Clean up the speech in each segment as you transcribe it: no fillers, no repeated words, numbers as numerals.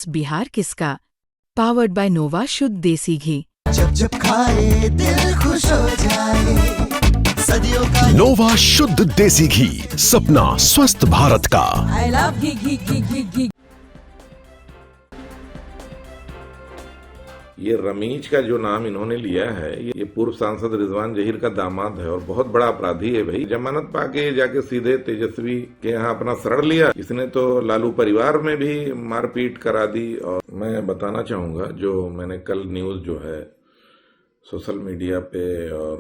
बिहार किसका? Powered by नोवा शुद्ध देसी घी। जब जब खाए दिल खुश हो जाए, सदियों का नोवा शुद्ध देसी घी, सपना स्वस्थ भारत का। I love घी घी घी घी घी। ये रमीज का जो नाम इन्होंने लिया है, ये पूर्व सांसद रिजवान जहीर का दामाद है और बहुत बड़ा अपराधी है भाई। जमानत पाके जाके सीधे तेजस्वी के यहाँ अपना शरण लिया। इसने तो लालू परिवार में भी मारपीट करा दी। और मैं बताना चाहूंगा, जो मैंने कल न्यूज जो है सोशल मीडिया पे और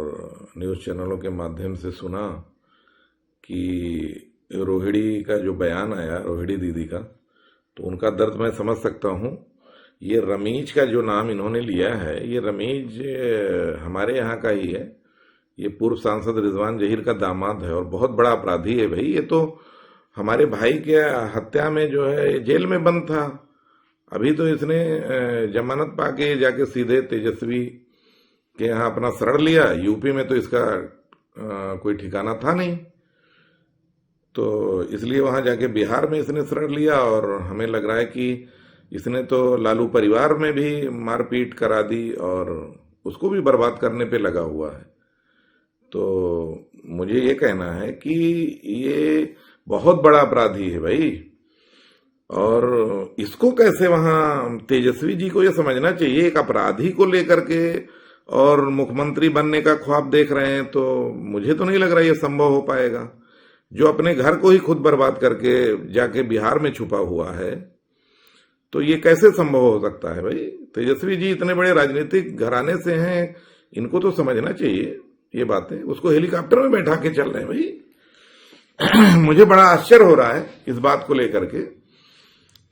न्यूज चैनलों के माध्यम से सुना कि रोहिणी का जो बयान आया, रोहिणी दीदी का, तो उनका दर्द मैं समझ सकता हूँ। ये रमीज का जो नाम इन्होंने लिया है, ये रमीज हमारे यहाँ का ही है। ये पूर्व सांसद रिजवान जहीर का दामाद है और बहुत बड़ा अपराधी है भाई। ये तो हमारे भाई के हत्या में जो है जेल में बंद था। अभी तो इसने जमानत पाके जाके सीधे तेजस्वी के यहाँ अपना शरण लिया। यूपी में तो इसका कोई ठिकाना था नहीं, तो इसलिए वहां जाके बिहार में इसने शरण लिया। और हमें लग रहा है कि इसने तो लालू परिवार में भी मारपीट करा दी और उसको भी बर्बाद करने पे लगा हुआ है। तो मुझे ये कहना है कि ये बहुत बड़ा अपराधी है भाई। और इसको कैसे वहां तेजस्वी जी को ये समझना चाहिए, एक अपराधी को लेकर के और मुख्यमंत्री बनने का ख्वाब देख रहे हैं, तो मुझे तो नहीं लग रहा ये संभव हो पाएगा। जो अपने घर को ही खुद बर्बाद करके जाके बिहार में छुपा हुआ है, तो ये कैसे संभव हो सकता है भाई। तेजस्वी जी इतने बड़े राजनीतिक घराने से हैं, इनको तो समझना चाहिए ये बातें। उसको हेलीकॉप्टर में बैठा के चल रहे हैं भाई। मुझे बड़ा आश्चर्य हो रहा है इस बात को लेकर के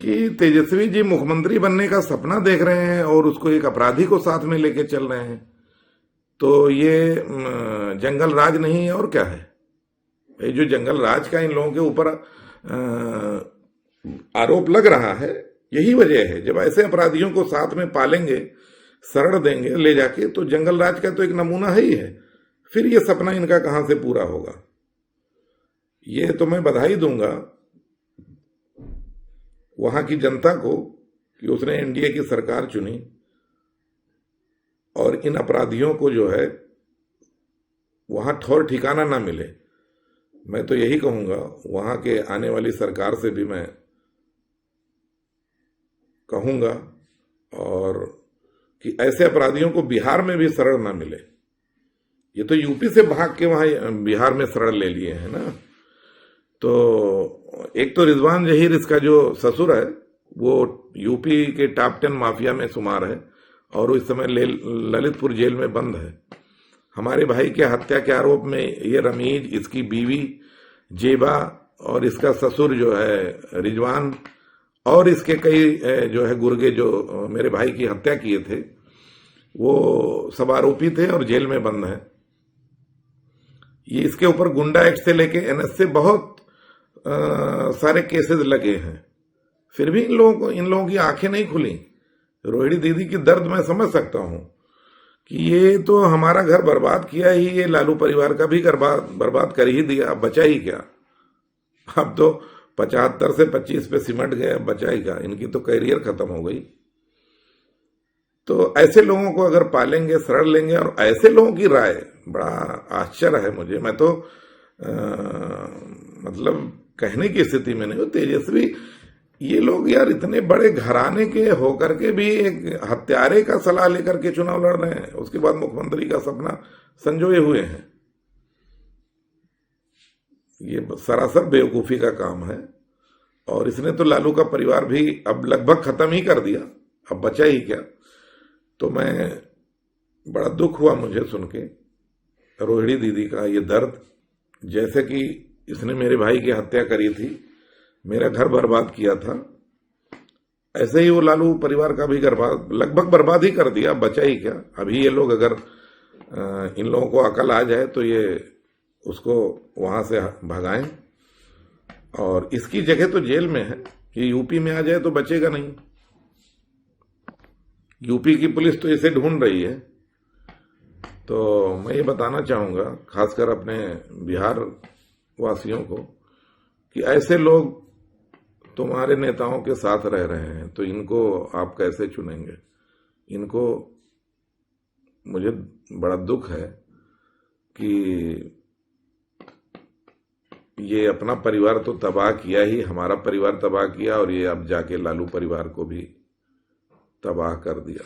कि तेजस्वी जी मुख्यमंत्री बनने का सपना देख रहे हैं और उसको एक अपराधी को साथ में लेके चल रहे हैं। तो ये जंगल राज नहीं है और क्या है भाई। जो जंगल राज का इन लोगों के ऊपर आरोप लग रहा है, यही वजह है। जब ऐसे अपराधियों को साथ में पालेंगे, शरण देंगे ले जाके, तो जंगल राज का तो एक नमूना है ही है। फिर ये सपना इनका कहां से पूरा होगा। ये तो मैं बधाई दूंगा वहां की जनता को कि उसने एनडीए की सरकार चुनी और इन अपराधियों को जो है वहां ठौर ठिकाना ना मिले। मैं तो यही कहूंगा वहां के आने वाली सरकार से भी मैं कहूंगा और कि ऐसे अपराधियों को बिहार में भी शरण ना मिले। ये तो यूपी से भाग के वहां बिहार में शरण ले लिए हैं ना। तो एक तो रिजवान जहीर, इसका जो ससुर है, वो यूपी के टॉप 10 माफिया में शुमार है और इस समय ललितपुर जेल में बंद है। हमारे भाई के हत्या के आरोप में ये रमीज, इसकी बीवी जेबा और इसका ससुर जो है रिजवान और इसके कई जो है गुर्गे जो मेरे भाई की हत्या किए थे, वो सब आरोपी थे और जेल में बंद हैं। ये इसके ऊपर गुंडा एक्ट से लेके एनएस से बहुत सारे केसेस लगे हैं, फिर भी इन लोगों की आंखें नहीं खुली। रोहिणी दीदी की दर्द मैं समझ सकता हूं कि ये तो हमारा घर बर्बाद किया ही, ये लालू परिवार का भी घर बर्बाद कर ही दिया। अब बचा ही क्या। अब तो 75 से 25 पे सिमट गए, बचा ही क्या। इनकी तो कैरियर खत्म हो गई। तो ऐसे लोगों को अगर पालेंगे, शरण लेंगे, और ऐसे लोगों की राय, बड़ा आश्चर्य है मुझे। मैं तो मतलब कहने की स्थिति में नहीं हूं। तेजस्वी, ये लोग यार इतने बड़े घराने के होकर के भी एक हत्यारे का सलाह लेकर के चुनाव लड़ रहे हैं, उसके बाद मुख्यमंत्री का सपना संजोए हुए हैं। ये सरासर बेवकूफी का काम है। और इसने तो लालू का परिवार भी अब लगभग खत्म ही कर दिया, अब बचा ही क्या। तो मैं बड़ा दुख हुआ मुझे सुन के रोहिणी दीदी का ये दर्द। जैसे कि इसने मेरे भाई की हत्या करी थी, मेरा घर बर्बाद किया था, ऐसे ही वो लालू परिवार का भी घर लगभग बर्बाद ही कर दिया, बचा ही क्या। अभी ये लोग अगर इन लोगों को अकल आ जाए तो ये उसको वहां से भगाएं। और इसकी जगह तो जेल में है, ये यूपी में आ जाए तो बचेगा नहीं। यूपी की पुलिस तो इसे ढूंढ रही है। तो मैं ये बताना चाहूंगा खासकर अपने बिहार वासियों को कि ऐसे लोग तुम्हारे नेताओं के साथ रह रहे हैं, तो इनको आप कैसे चुनेंगे? इनको, मुझे बड़ा दुख है कि ये अपना परिवार तो तबाह किया ही, हमारा परिवार तबाह किया, और ये अब जाके लालू परिवार को भी तबाह कर दिया।